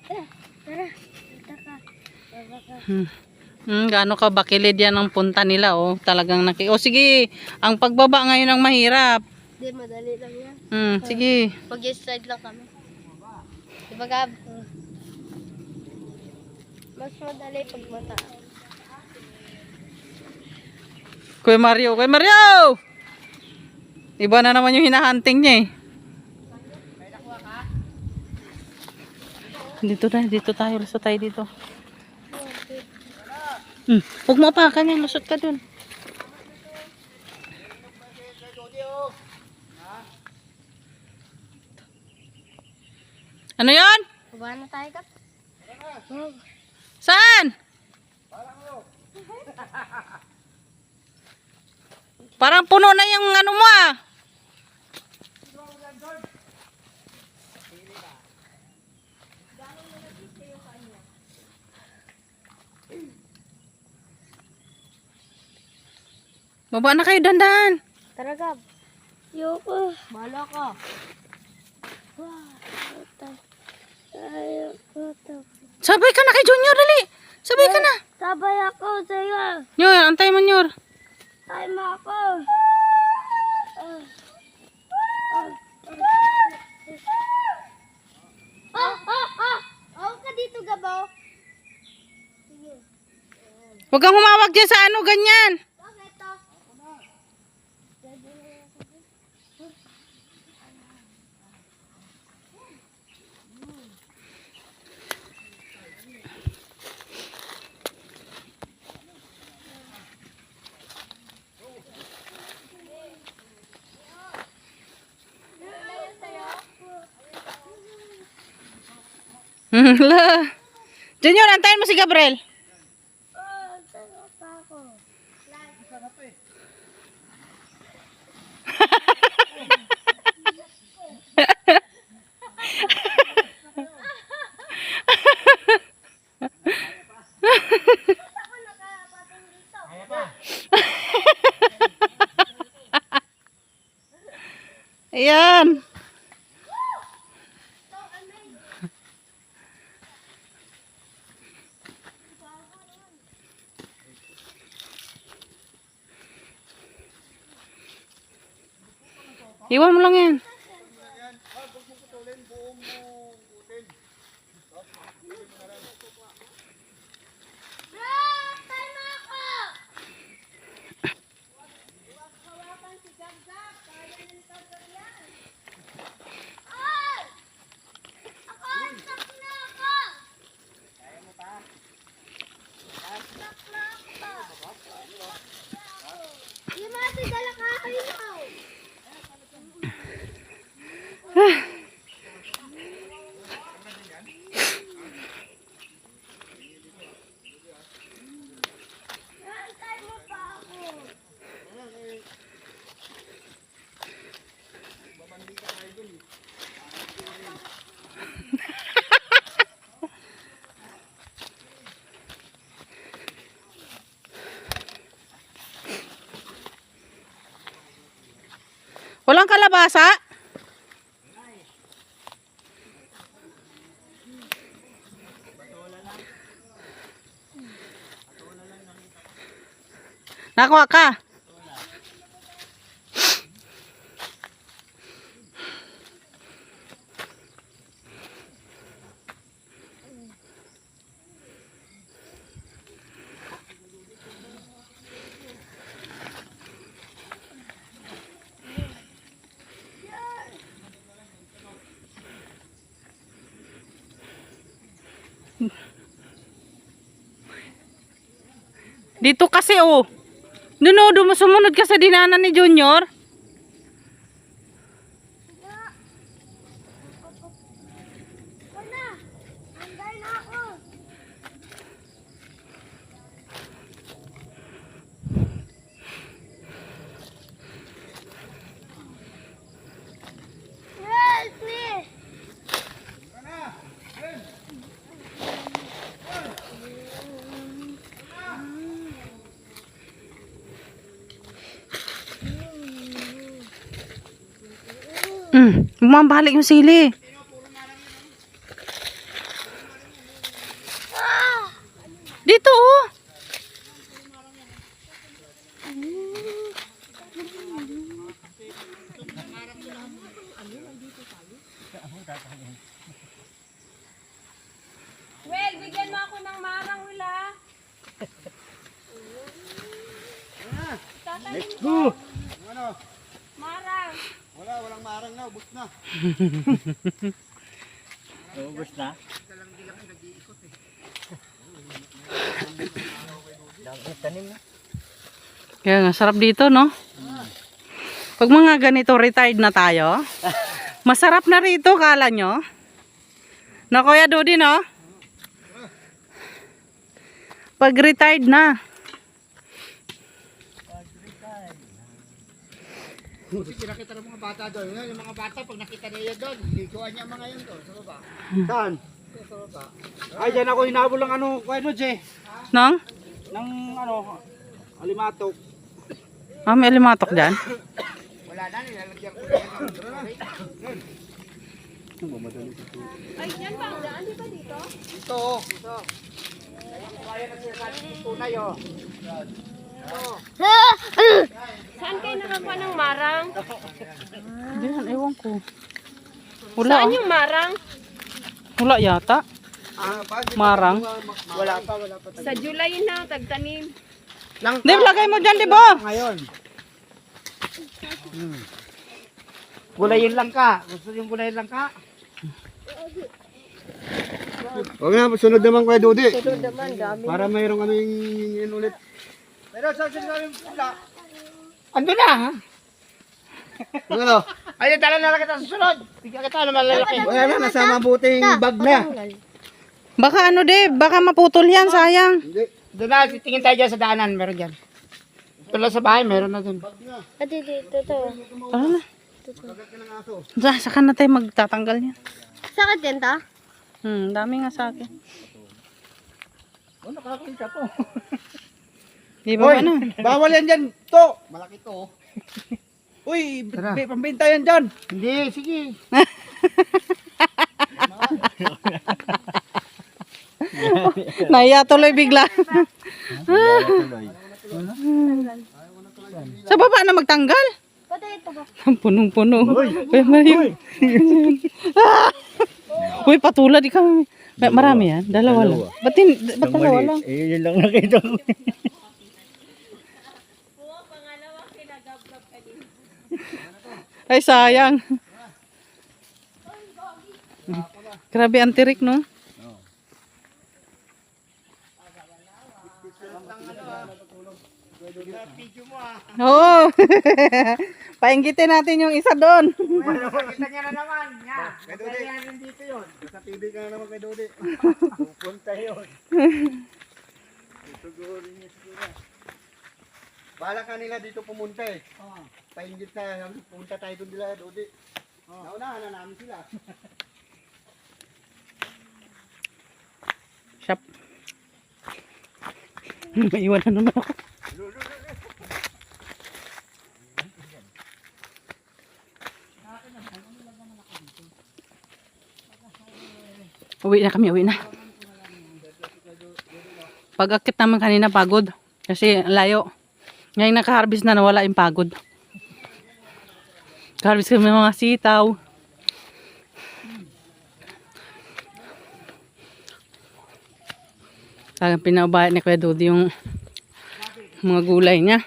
Tara. Punta ka. Baba ka. Gaano ka bakilid yan ang punta nila, oh. Talagang O sige, ang pagbaba ngayon ang mahirap. Hindi, madali lang yan. Sige. Pag-slide lang kami. Diba, Gab? Mas madali pag mataas. Kuya Mario, Kuya Mario! Iba na naman yung hinahunting niya, eh. Dito tayo. Lusot tayo dito. Huwag mo apakan yan. Lusot ka dun. Ano yan? Baba na tayo, Gab. Saan? Parang puno na yung ano mo, ah. Baba na kayo, dandan. Tara, Gab. Yoko. Bala ka. Sabay ka na kay Junior, dali. Sabay ka na. Sabay ako sa'yo. Nyor, antay mo, Nyor. Ay mo ako. Ako ka dito, Gabaw. Huwag kang humawag dyan sa ano, ganyan. Bakit to? Hala. Junior, antayin mo si Gabriel. Sarap ako. Ayan. Iwan mo lang yan. Walang kalabasa? Nakuha ka? Dito kasi, oh. Nunodo mo, sumunod ka sa dinanan ni Junior. Bumabalik yung sili. Dito oh. Well, bigyan mo ako ng marang, Wila. Let's go! Ano? Marang. Walang marang na, ubos na. Ubos na? Kaya nga, sarap dito, no? Pag mga ganito, retired na tayo. Masarap na rito, kala nyo? No, Kuya Dodi, no? Pag retired na. Kasi kinakita ng mga bata doon. Yung mga bata, pag nakita nila doon, liguan niya mga yun doon. Sa baba. Saan? Sa baba. Ay, dyan ako hinabol ng ano, Kuya Lods eh. Nang? Ng ano, alimatok. Ah, may limatok dyan. Wala na, nilalagyan ko na. Ay, yan ba ang daan? Di ba dito? Dito, dito. Kaya na sinasabi ng tunay oh. Saan kayo nakakuha ng marang? Diyan, ewan ko. Wala, Saan oh. yung marang? Wala yata. Marang. Wala pa. Sa July na, tagtanim. Di, lagay mo dyan, di ba? Ngayon. Gulayin lang ka. Gusto yung gulayin lang ka? Huwag na, sunod naman Kuya Dodi. Sunod naman, dami. Para mayroong ano yung ulit. Pero saan sinasabi yung pula? Ando na ha? Ano? Ay, tala na lang kita sa sunod. Tignan kita na malalaki. Wala na, nasa mabuting bag na. Baka ano, di, baka maputol yan, sayang. Hindi. Doon na, tingin tayo dyan sa daanan. Meron dyan. Tulad sa bahay, meron na dun. Ate, dito to. Tara na. Saka na tayo magtatanggal yan. Sakit din ta? Dami nga sa akin. Oh, nakakita po. Di ba ano? Bawal yan dyan. To. Malaki to. Uy, pambinta yan dyan. Hindi, sige. Naiya tuloy bigla. Sa baba na magtanggal. Pati ito ba? Punong-puno. Uy, Mario. Uy, patulad ikaw. Marami yan? Dalawa lang. Ba't dalawa lang? Eh, yun lang nakita ko. Ay, sayang. Grabe ang tirik, no? Oo. Painggitin natin yung isa doon. Kita niya na naman. Kay Dodi. Dito yun. Sa TV ka na naman kay Dodi. Pupunta yun. Siguro niya siguro. Bala ka nila dito pumunta eh. Paingit na. Punta tayo doon nila Dodi. Naunahan na namin sila. Shop. Maiwan na naman ako. Uwi na kami, uwi na. Pag-akit naman kanina pagod. Kasi layo. Ngayon naka-harvest na nawala yung pagod. Harvest kami mga sitaw. Talagang pinaubayat ni Kuya Dodi yung mga gulay niya.